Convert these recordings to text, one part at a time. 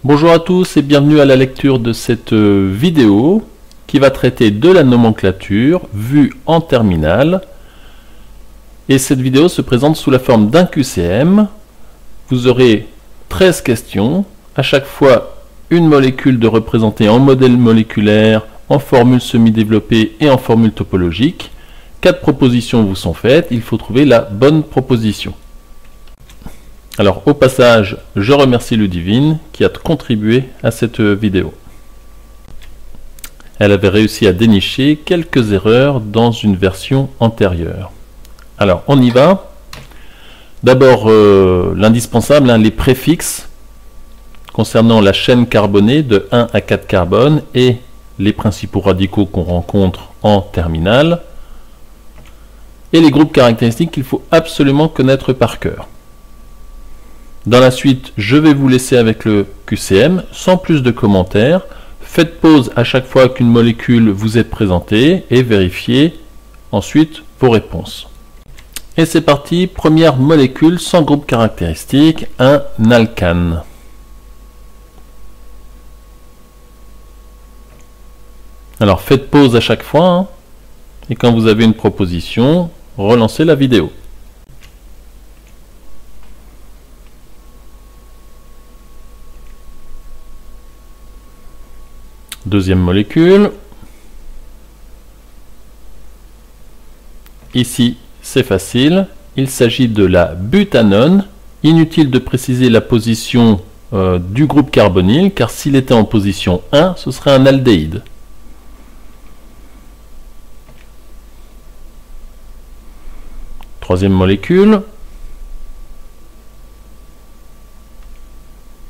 Bonjour à tous et bienvenue à la lecture de cette vidéo qui va traiter de la nomenclature vue en terminale. Et cette vidéo se présente sous la forme d'un QCM. Vous aurez 13 questions, à chaque fois une molécule de représenter en modèle moléculaire, en formule semi-développée et en formule topologique. 4 propositions vous sont faites, il faut trouver la bonne proposition. Alors au passage, je remercie Ludivine qui a contribué à cette vidéo. Elle avait réussi à dénicher quelques erreurs dans une version antérieure. Alors on y va. D'abord l'indispensable, les préfixes concernant la chaîne carbonée de 1 à 4 carbones et les principaux radicaux qu'on rencontre en terminale. Et les groupes caractéristiques qu'il faut absolument connaître par cœur. Dans la suite, je vais vous laisser avec le QCM, sans plus de commentaires. Faites pause à chaque fois qu'une molécule vous est présentée et vérifiez ensuite vos réponses. Et c'est parti, première molécule sans groupe caractéristique, un alcane. Alors faites pause à chaque fois, et quand vous avez une proposition, relancez la vidéo. Deuxième molécule. Ici, c'est facile. Il s'agit de la butanone. Inutile de préciser la position du groupe carbonyle, car s'il était en position 1, ce serait un aldéhyde. Troisième molécule.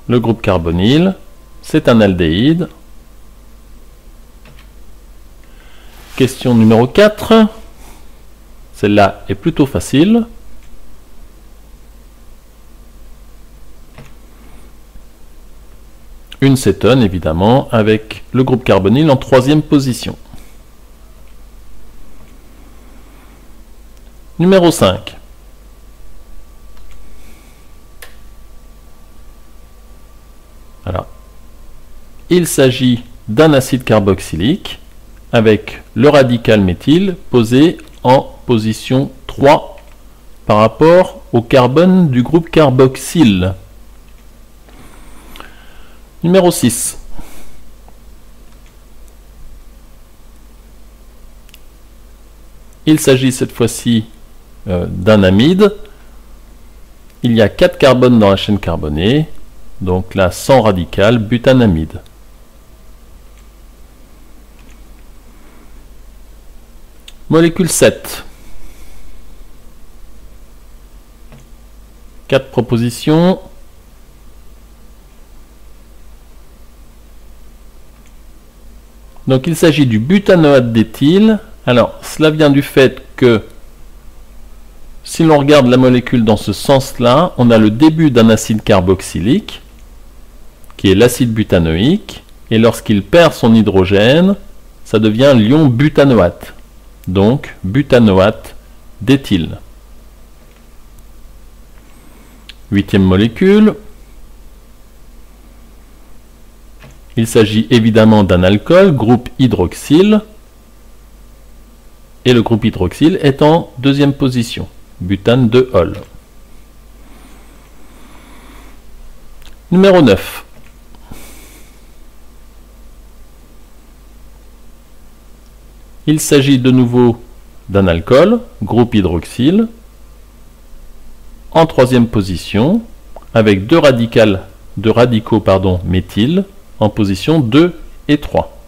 Le groupe carbonyle, c'est un aldéhyde. Question numéro 4. Celle-là est plutôt facile. Une cétone, évidemment, avec le groupe carbonyle en troisième position. Numéro 5. Alors, il s'agit d'un acide carboxylique avec le radical méthyle posé en position 3 par rapport au carbone du groupe carboxyle. Numéro 6. Il s'agit cette fois-ci d'un amide. Il y a 4 carbones dans la chaîne carbonée, donc là sans radical, butanamide. Molécule 7. 4 propositions. Donc il s'agit du butanoate d'éthyle. Alors cela vient du fait que si l'on regarde la molécule dans ce sens-là, on a le début d'un acide carboxylique, qui est l'acide butanoïque, et lorsqu'il perd son hydrogène, ça devient l'ion butanoate. Donc butanoate d'éthyle. 8e molécule. Il s'agit évidemment d'un alcool, groupe hydroxyle. Et le groupe hydroxyle est en deuxième position. Butane de Hall. Numéro 9. Il s'agit de nouveau d'un alcool, groupe hydroxyle, en troisième position, avec deux radicaux méthyle, en position 2 et 3.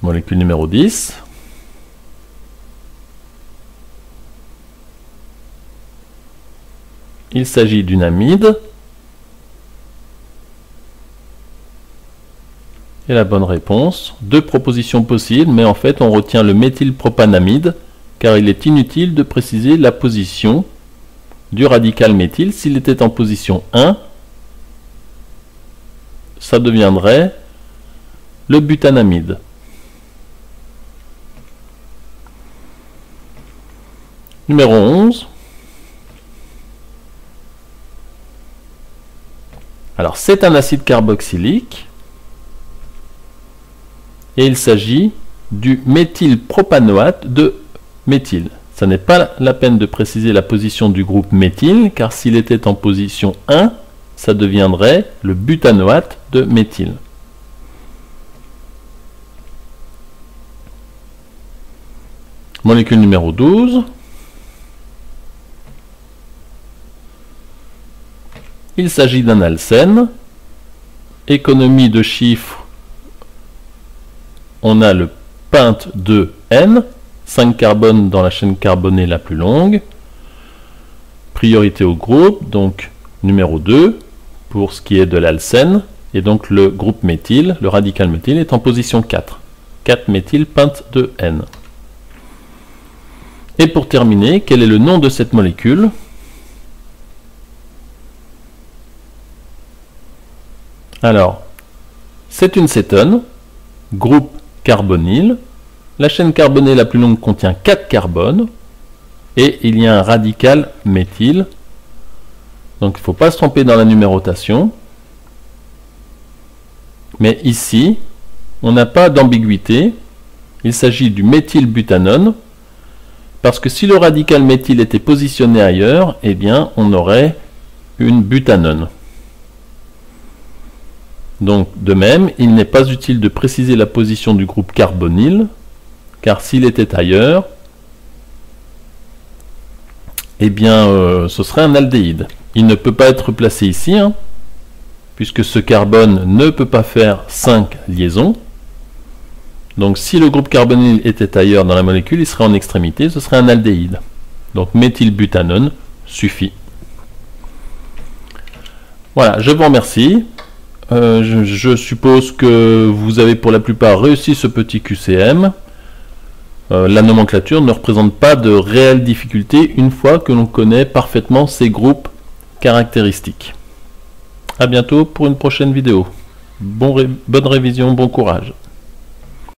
Molécule numéro 10. Il s'agit d'une amide. Et la bonne réponse, 2 propositions possibles, mais en fait on retient le méthylpropanamide, car il est inutile de préciser la position du radical méthyle. S'il était en position 1, ça deviendrait le butanamide. Numéro 11. Alors, c'est un acide carboxylique et il s'agit du méthylpropanoate de méthyle. Ça n'est pas la peine de préciser la position du groupe méthyle, car s'il était en position 1, ça deviendrait le butanoate de méthyle. Molécule numéro 12. Il s'agit d'un alcène. Économie de chiffres, on a le pente 2N, 5 carbones dans la chaîne carbonée la plus longue. Priorité au groupe, donc numéro 2 pour ce qui est de l'alcène. Et donc le groupe méthyle, le radical méthyle, est en position 4. 4 méthyle pente 2N. Et pour terminer, quel est le nom de cette molécule? Alors, c'est une cétone, groupe carbonyle. La chaîne carbonée la plus longue contient 4 carbones. Et il y a un radical méthyle. Donc il ne faut pas se tromper dans la numérotation. Mais ici, on n'a pas d'ambiguïté. Il s'agit du méthylbutanone. Parce que si le radical méthyle était positionné ailleurs, eh bien on aurait une butanone. Donc, de même, il n'est pas utile de préciser la position du groupe carbonyle, car s'il était ailleurs, eh bien, ce serait un aldéhyde. Il ne peut pas être placé ici, hein, puisque ce carbone ne peut pas faire 5 liaisons. Donc, si le groupe carbonyle était ailleurs dans la molécule, il serait en extrémité, ce serait un aldéhyde. Donc, méthylbutanone suffit. Voilà, je vous remercie. Je suppose que vous avez pour la plupart réussi ce petit QCM. La nomenclature ne représente pas de réelles difficultés une fois que l'on connaît parfaitement ces groupes caractéristiques. A bientôt pour une prochaine vidéo. Bonne révision, bon courage.